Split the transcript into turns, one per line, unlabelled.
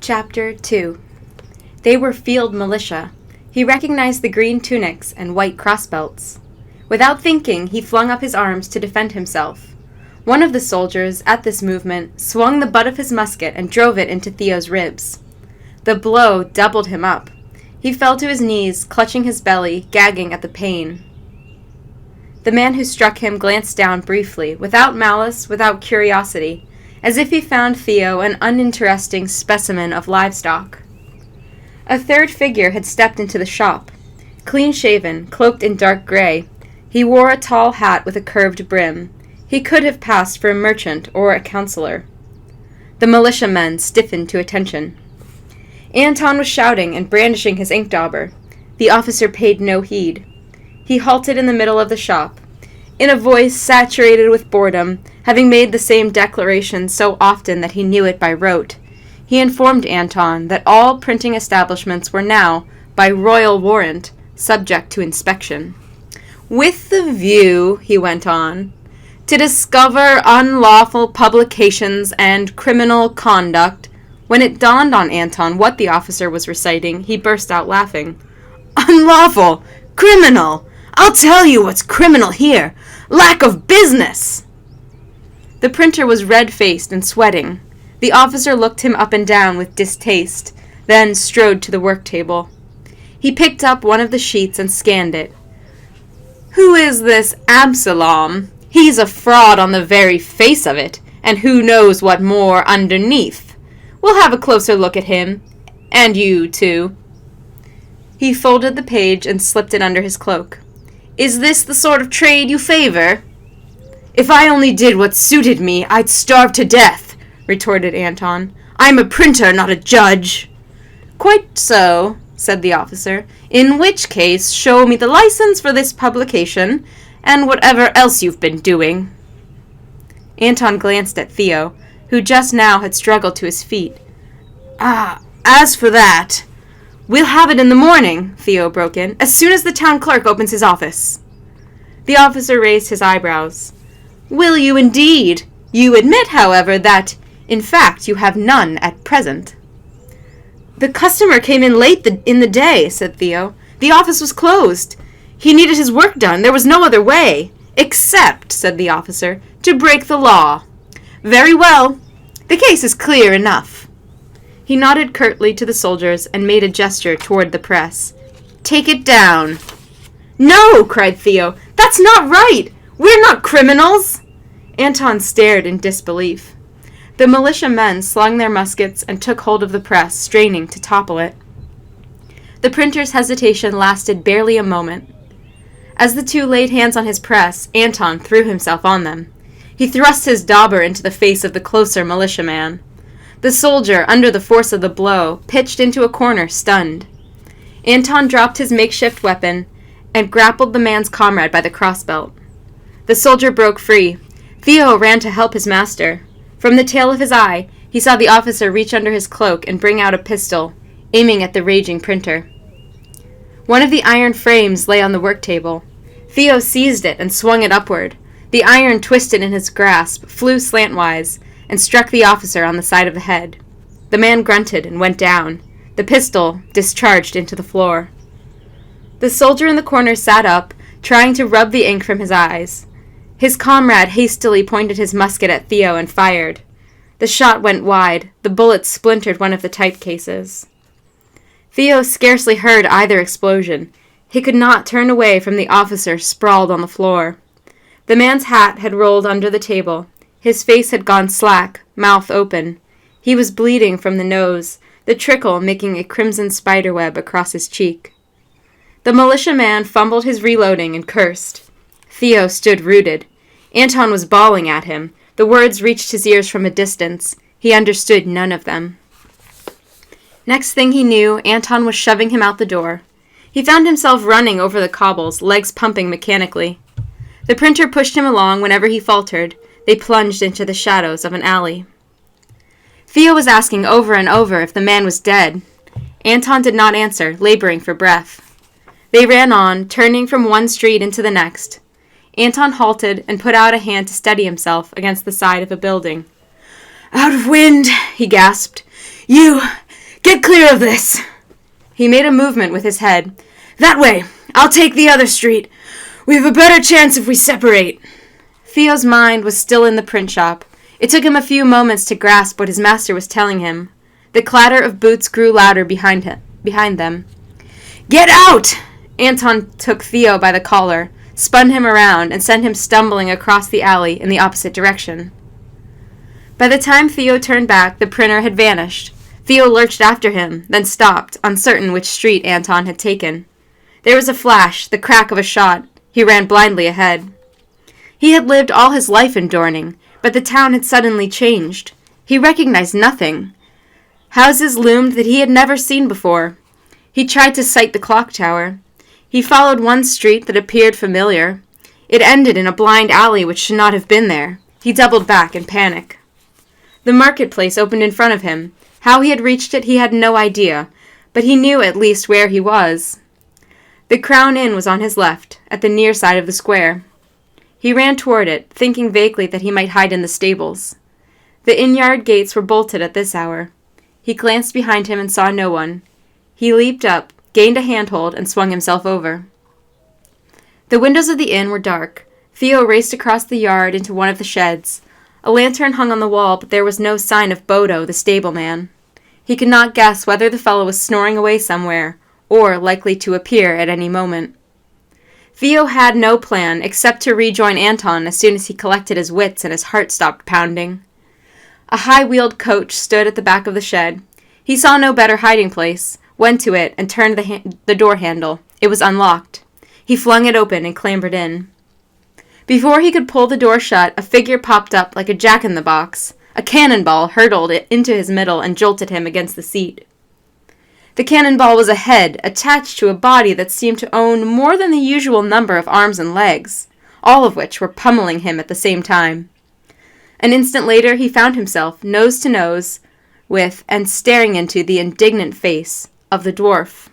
Chapter 2. They were field militia. He recognized the green tunics and white crossbelts. Without thinking, he flung up his arms to defend himself. One of the soldiers, at this movement, swung the butt of his musket and drove it into Theo's ribs. The blow doubled him up. He fell to his knees, clutching his belly, gagging at the pain. The man who struck him glanced down briefly, without malice, without curiosity, as if he found Theo an uninteresting specimen of livestock. A third figure had stepped into the shop. Clean-shaven, cloaked in dark gray, he wore a tall hat with a curved brim. He could have passed for a merchant or a counselor. The militiamen stiffened to attention. Anton was shouting and brandishing his ink dauber. The officer paid no heed. He halted in the middle of the shop. In a voice saturated with boredom, having made the same declaration so often that he knew it by rote, he informed Anton that all printing establishments were now, by royal warrant, subject to inspection. With the view, he went on, to discover unlawful publications and criminal conduct. When it dawned on Anton what the officer was reciting, he burst out laughing. Unlawful! Criminal! I'll tell you what's criminal here! Lack of business! The printer was red-faced and sweating. The officer looked him up and down with distaste, then strode to the work table. He picked up one of the sheets and scanned it. Who is this Absalom? He's a fraud on the very face of it, and who knows what more underneath. We'll have a closer look at him, and you, too. He folded the page and slipped it under his cloak. Is this the sort of trade you favor? If I only did what suited me, I'd starve to death, retorted Anton. I'm a printer, not a judge. Quite so, said the officer. In which case, show me the license for this publication, and whatever else you've been doing. Anton glanced at Theo, who just now had struggled to his feet. As for that, we'll have it in the morning, Theo broke in, as soon as the town clerk opens his office. The officer raised his eyebrows. Will you indeed? You admit, however, that, in fact, you have none at present. The customer came in late in the day, said Theo. The office was closed. He needed his work done. There was no other way. Except, said the officer, to break the law. Very well. The case is clear enough. He nodded curtly to the soldiers and made a gesture toward the press. Take it down. No, cried Theo. That's not right. We're not criminals. Anton stared in disbelief. The militiamen slung their muskets and took hold of the press, straining to topple it. The printer's hesitation lasted barely a moment. As the two laid hands on his press, Anton threw himself on them. He thrust his dauber into the face of the closer militiaman. The soldier, under the force of the blow, pitched into a corner, stunned. Anton dropped his makeshift weapon and grappled the man's comrade by the crossbelt. The soldier broke free. Theo ran to help his master. From the tail of his eye, he saw the officer reach under his cloak and bring out a pistol, aiming at the raging printer. One of the iron frames lay on the work table. Theo seized it and swung it upward. The iron twisted in his grasp, flew slantwise, and struck the officer on the side of the head. The man grunted and went down. The pistol discharged into the floor. The soldier in the corner sat up, trying to rub the ink from his eyes. His comrade hastily pointed his musket at Theo and fired. The shot went wide. The bullet splintered one of the type cases. Theo scarcely heard either explosion. He could not turn away from the officer sprawled on the floor. The man's hat had rolled under the table. His face had gone slack, mouth open. He was bleeding from the nose, the trickle making a crimson spiderweb across his cheek. The militiaman fumbled his reloading and cursed. Theo stood rooted. Anton was bawling at him. The words reached his ears from a distance. He understood none of them. Next thing he knew, Anton was shoving him out the door. He found himself running over the cobbles, legs pumping mechanically. The printer pushed him along whenever he faltered. They plunged into the shadows of an alley. Theo was asking over and over if the man was dead. Anton did not answer, laboring for breath. They ran on, turning from one street into the next. Anton halted and put out a hand to steady himself against the side of a building. Out of wind, he gasped. You
Get clear of this!
He made a movement with his head.
That way! I'll take the other street. We have a better chance if we separate.
Theo's mind was still in the print shop. It took him a few moments to grasp what his master was telling him. The clatter of boots grew louder behind them.
Get out!
Anton took Theo by the collar, spun him around, and sent him stumbling across the alley in the opposite direction. By the time Theo turned back, the printer had vanished. Theo lurched after him, then stopped, uncertain which street Anton had taken. There was a flash, the crack of a shot. He ran blindly ahead. He had lived all his life in Dorning, but the town had suddenly changed. He recognized nothing. Houses loomed that he had never seen before. He tried to sight the clock tower. He followed one street that appeared familiar. It ended in a blind alley which should not have been there. He doubled back in panic. The marketplace opened in front of him. How he had reached it he had no idea, but he knew at least where he was. The Crown Inn was on his left, at the near side of the square. He ran toward it, thinking vaguely that he might hide in the stables. The inn-yard gates were bolted at this hour. He glanced behind him and saw no one. He leaped up, gained a handhold, and swung himself over. The windows of the inn were dark. Theo raced across the yard into one of the sheds. A lantern hung on the wall, but there was no sign of Bodo, the stableman. He could not guess whether the fellow was snoring away somewhere, or likely to appear at any moment. Theo had no plan except to rejoin Anton as soon as he collected his wits and his heart stopped pounding. A high-wheeled coach stood at the back of the shed. He saw no better hiding place, went to it, and turned the door handle. It was unlocked. He flung it open and clambered in. Before he could pull the door shut, a figure popped up like a jack-in-the-box. A cannonball hurtled into his middle and jolted him against the seat. The cannonball was a head attached to a body that seemed to own more than the usual number of arms and legs, all of which were pummeling him at the same time. An instant later he found himself nose to nose with and staring into the indignant face of the dwarf.